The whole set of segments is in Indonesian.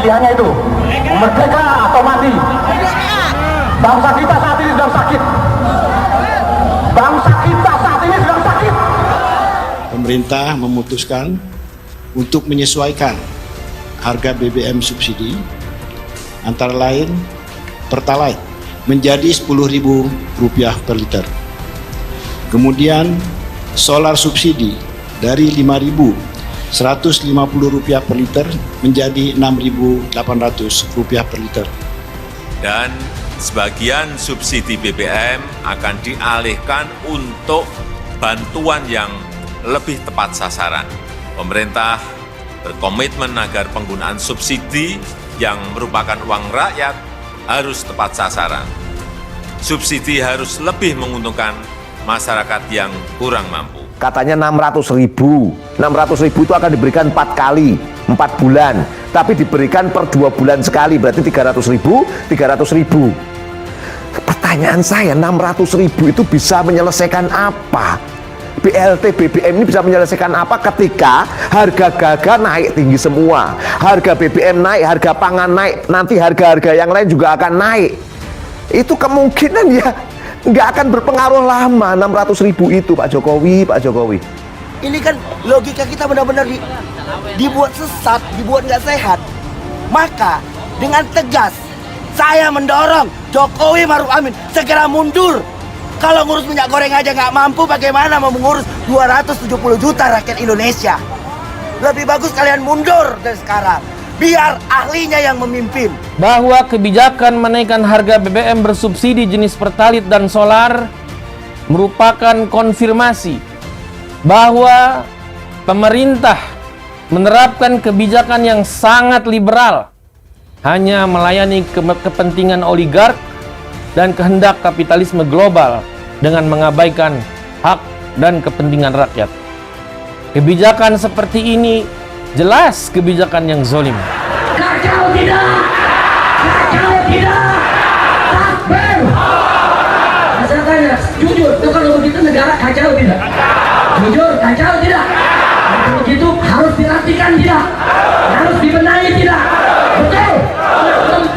pilihannya itu, merdeka atau mati. Bangsa kita saat ini sedang sakit. Bangsa kita saat ini sedang sakit. Pemerintah memutuskan untuk menyesuaikan harga BBM subsidi, antara lain Pertalite menjadi Rp10.000 per liter. Kemudian solar subsidi dari Rp5.150 per liter menjadi Rp6.800 per liter. Dan sebagian subsidi BBM akan dialihkan untuk bantuan yang lebih tepat sasaran. Pemerintah berkomitmen agar penggunaan subsidi yang merupakan uang rakyat harus tepat sasaran. Subsidi harus lebih menguntungkan masyarakat yang kurang mampu. Katanya 600.000. 600.000 itu akan diberikan 4 kali, 4 bulan. Tapi diberikan per 2 bulan sekali, berarti 300.000, 300.000. Pertanyaan saya, 600.000 itu bisa menyelesaikan apa? BLT BBM ini bisa menyelesaikan apa ketika harga gabah naik tinggi semua, harga BBM naik, harga pangan naik, nanti harga-harga yang lain juga akan naik. Itu kemungkinan ya nggak akan berpengaruh lama 600.000 itu, Pak Jokowi. Ini kan logika kita benar-benar dibuat sesat, dibuat nggak sehat. Maka dengan tegas saya mendorong Jokowi Maruf Amin segera mundur. Kalau ngurus minyak goreng aja nggak mampu, bagaimana mau mengurus 270 juta rakyat Indonesia? Lebih bagus kalian mundur dari sekarang. Biar ahlinya yang memimpin. Bahwa kebijakan menaikkan harga BBM bersubsidi jenis Pertalite dan solar merupakan konfirmasi bahwa pemerintah menerapkan kebijakan yang sangat liberal, hanya melayani kepentingan oligark dan kehendak kapitalisme global dengan mengabaikan hak dan kepentingan rakyat. Kebijakan seperti ini jelas kebijakan yang zolim. Kacau tidak! Kacau tidak! Takbir! Saya tanya, jujur, itu kalau begitu negara kacau tidak? Jujur, kacau tidak? Kalau begitu harus dilatihkan tidak? Harus dibenahi tidak? Betul?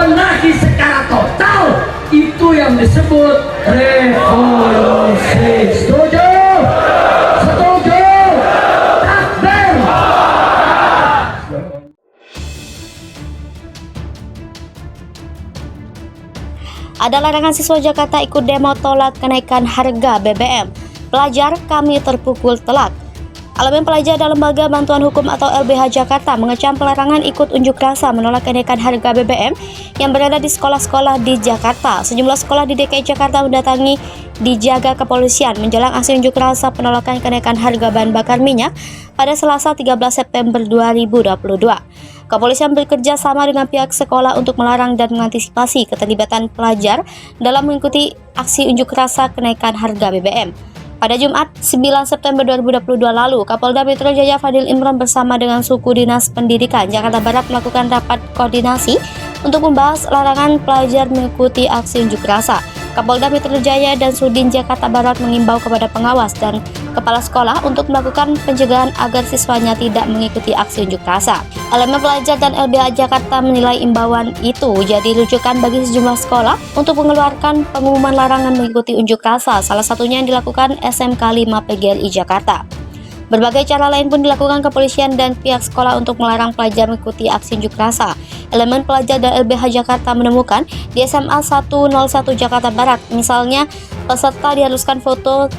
Membenahi secara total, itu yang disebut revolusi. Setuju? Setuju? Takbir! Ada larangan siswa Jakarta ikut demo tolak kenaikan harga BBM. Pelajar kami terpukul telak. Elemen pelajar dan Lembaga Bantuan Hukum atau LBH Jakarta mengecam pelarangan ikut unjuk rasa menolak kenaikan harga BBM yang berada di sekolah-sekolah di Jakarta. Sejumlah sekolah di DKI Jakarta mendatangi dijaga kepolisian menjelang aksi unjuk rasa penolakan kenaikan harga bahan bakar minyak pada Selasa 13 September 2022. Kepolisian bekerja sama dengan pihak sekolah untuk melarang dan mengantisipasi keterlibatan pelajar dalam mengikuti aksi unjuk rasa kenaikan harga BBM. Pada Jumat 9 September 2022 lalu, Kapolda Metro Jaya Fadil Imron bersama dengan Suku Dinas Pendidikan Jakarta Barat melakukan rapat koordinasi untuk membahas larangan pelajar mengikuti aksi unjuk rasa. Kapolda Metro Jaya dan Sudin Jakarta Barat mengimbau kepada pengawas dan kepala sekolah untuk melakukan pencegahan agar siswanya tidak mengikuti aksi unjuk rasa. Elemen pelajar dan LBH Jakarta menilai imbauan itu jadi rujukan bagi sejumlah sekolah untuk mengeluarkan pengumuman larangan mengikuti unjuk rasa, salah satunya yang dilakukan SMK 5 PGRI Jakarta. Berbagai cara lain pun dilakukan kepolisian dan pihak sekolah untuk melarang pelajar mengikuti aksi unjuk rasa. Elemen pelajar dan LBH Jakarta menemukan di SMA 101 Jakarta Barat, misalnya peserta diharuskan foto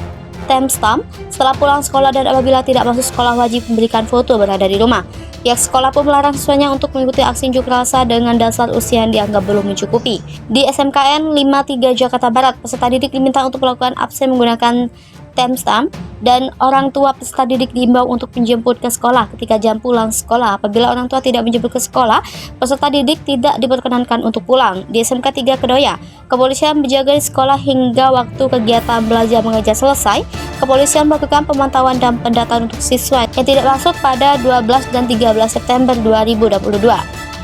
timestamp setelah pulang sekolah dan apabila tidak masuk sekolah wajib memberikan foto berada di rumah. Pihak sekolah pun melarang siswanya untuk mengikuti aksi unjuk rasa dengan dasar usia yang dianggap belum mencukupi. Di SMKN 53 Jakarta Barat, peserta didik diminta untuk melakukan absen menggunakan timestamp dan orang tua peserta didik diimbau untuk menjemput ke sekolah ketika jam pulang sekolah. Apabila orang tua tidak menjemput ke sekolah, peserta didik tidak diperkenankan untuk pulang. Di SMK 3 Kedoya, kepolisian menjaga di sekolah hingga waktu kegiatan belajar mengajar selesai. Kepolisian melakukan pemantauan dan pendataan untuk siswa yang tidak masuk pada 12 dan 13 September 2022.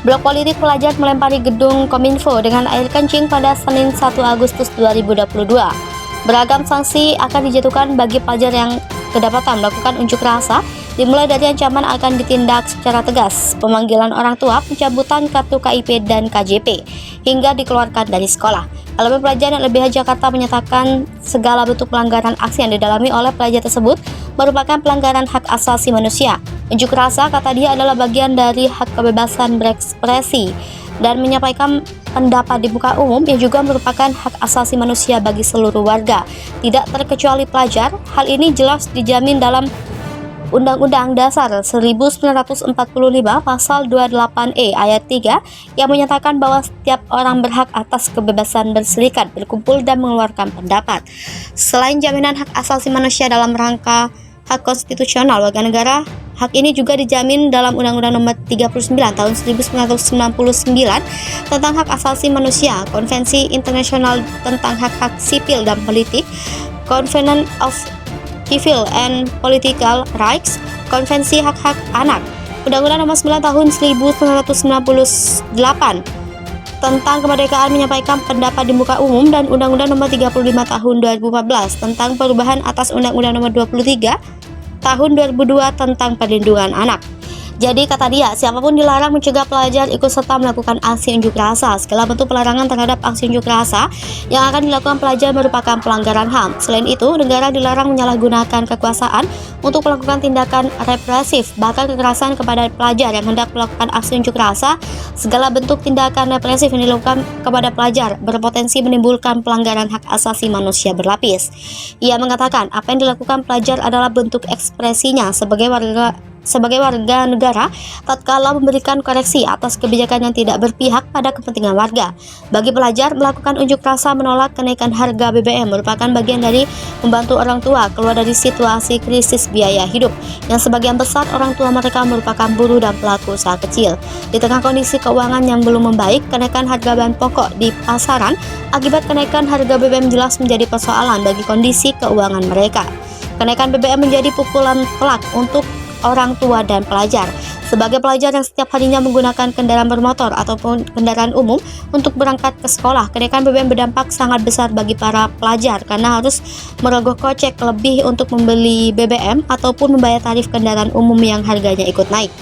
Blok politik pelajar melempari gedung Kominfo dengan air kencing pada Senin 1 Agustus 2022. Beragam sanksi akan dijatuhkan bagi pelajar yang kedapatan melakukan unjuk rasa dimulai dari ancaman akan ditindak secara tegas, pemanggilan orang tua, pencabutan kartu KIP dan KJP, hingga dikeluarkan dari sekolah. Elemen pelajar LBH Jakarta menyatakan segala bentuk pelanggaran aksi yang didalami oleh pelajar tersebut merupakan pelanggaran hak asasi manusia. Unjuk rasa, kata dia, adalah bagian dari hak kebebasan berekspresi dan menyampaikan pendapat di muka umum yang juga merupakan hak asasi manusia bagi seluruh warga, tidak terkecuali pelajar. Hal ini jelas dijamin dalam Undang-Undang Dasar 1945 Pasal 28E ayat 3 yang menyatakan bahwa setiap orang berhak atas kebebasan berserikat, berkumpul, dan mengeluarkan pendapat. Selain jaminan hak asasi manusia dalam rangka hak konstitusional warga negara, hak ini juga dijamin dalam Undang-Undang Nomor 39 Tahun 1999 tentang hak asasi manusia, Konvensi Internasional tentang Hak-Hak Sipil dan Politik, Covenant of Civil and Political Rights, Konvensi Hak-Hak Anak, Undang-Undang Nomor 9 Tahun 1998 tentang kemerdekaan menyampaikan pendapat di muka umum, dan Undang-Undang Nomor 35 Tahun 2014 tentang perubahan atas Undang-Undang Nomor 23 Tahun 2002 tentang perlindungan anak. Jadi, kata dia, siapapun dilarang mencegah pelajar ikut serta melakukan aksi unjuk rasa. Segala bentuk pelarangan terhadap aksi unjuk rasa yang akan dilakukan pelajar merupakan pelanggaran HAM. Selain itu, negara dilarang menyalahgunakan kekuasaan untuk melakukan tindakan represif, bahkan kekerasan kepada pelajar yang hendak melakukan aksi unjuk rasa. Segala bentuk tindakan represif yang dilakukan kepada pelajar berpotensi menimbulkan pelanggaran hak asasi manusia berlapis. Ia mengatakan, apa yang dilakukan pelajar adalah bentuk ekspresinya sebagai warga negara tatkala memberikan koreksi atas kebijakan yang tidak berpihak pada kepentingan warga. Bagi pelajar, melakukan unjuk rasa menolak kenaikan harga BBM merupakan bagian dari membantu orang tua keluar dari situasi krisis biaya hidup, yang sebagian besar orang tua mereka merupakan buruh dan pelaku usaha kecil. Di tengah kondisi keuangan yang belum membaik, kenaikan harga bahan pokok di pasaran akibat kenaikan harga BBM jelas menjadi persoalan bagi kondisi keuangan mereka. Kenaikan BBM menjadi pukulan telak untuk orang tua dan pelajar. Sebagai pelajar yang setiap harinya menggunakan kendaraan bermotor ataupun kendaraan umum untuk berangkat ke sekolah, kenaikan BBM berdampak sangat besar bagi para pelajar karena harus merogoh kocek lebih untuk membeli BBM ataupun membayar tarif kendaraan umum yang harganya ikut naik.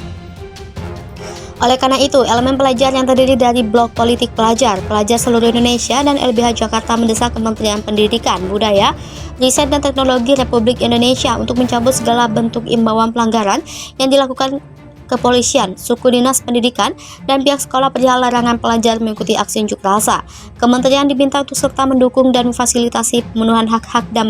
Oleh karena itu, elemen pelajar yang terdiri dari blok politik pelajar seluruh Indonesia, dan LBH Jakarta mendesak Kementerian Pendidikan, Budaya, Riset dan Teknologi Republik Indonesia untuk mencabut segala bentuk imbauan pelanggaran yang dilakukan kepolisian, suku dinas pendidikan, dan pihak sekolah perihal larangan pelajar mengikuti aksi unjuk rasa. Kementerian diminta untuk serta mendukung dan memfasilitasi pemenuhan hak-hak dan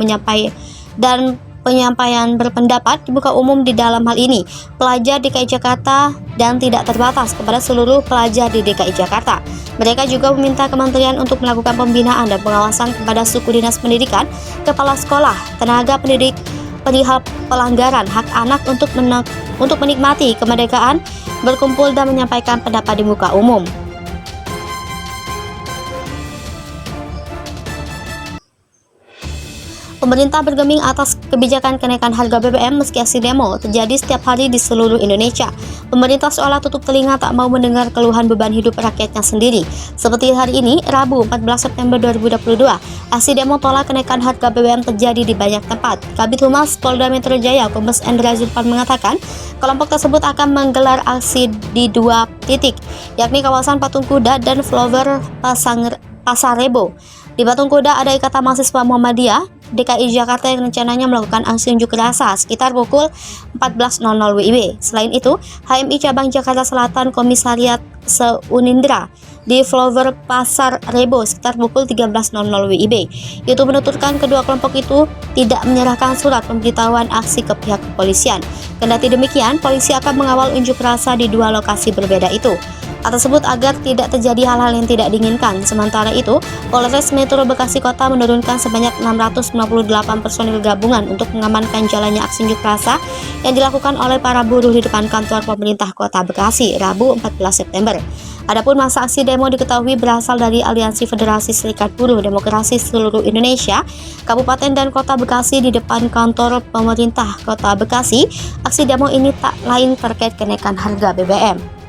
penyampaian berpendapat di muka umum di dalam hal ini pelajar DKI Jakarta dan tidak terbatas kepada seluruh pelajar di DKI Jakarta. Mereka juga meminta kementerian untuk melakukan pembinaan dan pengawasan kepada suku dinas pendidikan, kepala sekolah, tenaga pendidik perihal pelanggaran hak anak untuk menikmati kemerdekaan, berkumpul dan menyampaikan pendapat di muka umum. Pemerintah bergeming atas kebijakan kenaikan harga BBM meski aksi demo terjadi setiap hari di seluruh Indonesia. Pemerintah seolah tutup telinga tak mau mendengar keluhan beban hidup rakyatnya sendiri. Seperti hari ini, Rabu 14 September 2022, aksi demo tolak kenaikan harga BBM terjadi di banyak tempat. Kabid Humas Polda Metro Jaya, Kombes Endra Zulfan, mengatakan kelompok tersebut akan menggelar aksi di 2 titik, yakni kawasan Patung Kuda dan Flower Pasar Rebo. Di Patung Kuda ada Ikatan Mahasiswa Muhammadiyah DKI Jakarta yang rencananya melakukan aksi unjuk rasa sekitar pukul 14.00 WIB. Selain itu, HMI Cabang Jakarta Selatan Komisariat Seunindra di Flower Pasar Rebo sekitar pukul 13.00 WIB. Itu menuturkan kedua kelompok itu tidak menyerahkan surat pemberitahuan aksi ke pihak kepolisian. Kendati demikian, polisi akan mengawal unjuk rasa di 2 lokasi berbeda itu. Hal tersebut agar tidak terjadi hal-hal yang tidak diinginkan. Sementara itu, Polres Metro Bekasi Kota menurunkan sebanyak 658 personil gabungan untuk mengamankan jalannya aksi unjuk rasa yang dilakukan oleh para buruh di depan kantor pemerintah Kota Bekasi, Rabu 14 September. Adapun masa aksi demo diketahui berasal dari Aliansi Federasi Serikat Buruh Demokrasi Seluruh Indonesia, Kabupaten dan Kota Bekasi di depan kantor pemerintah Kota Bekasi. Aksi demo ini tak lain terkait kenaikan harga BBM.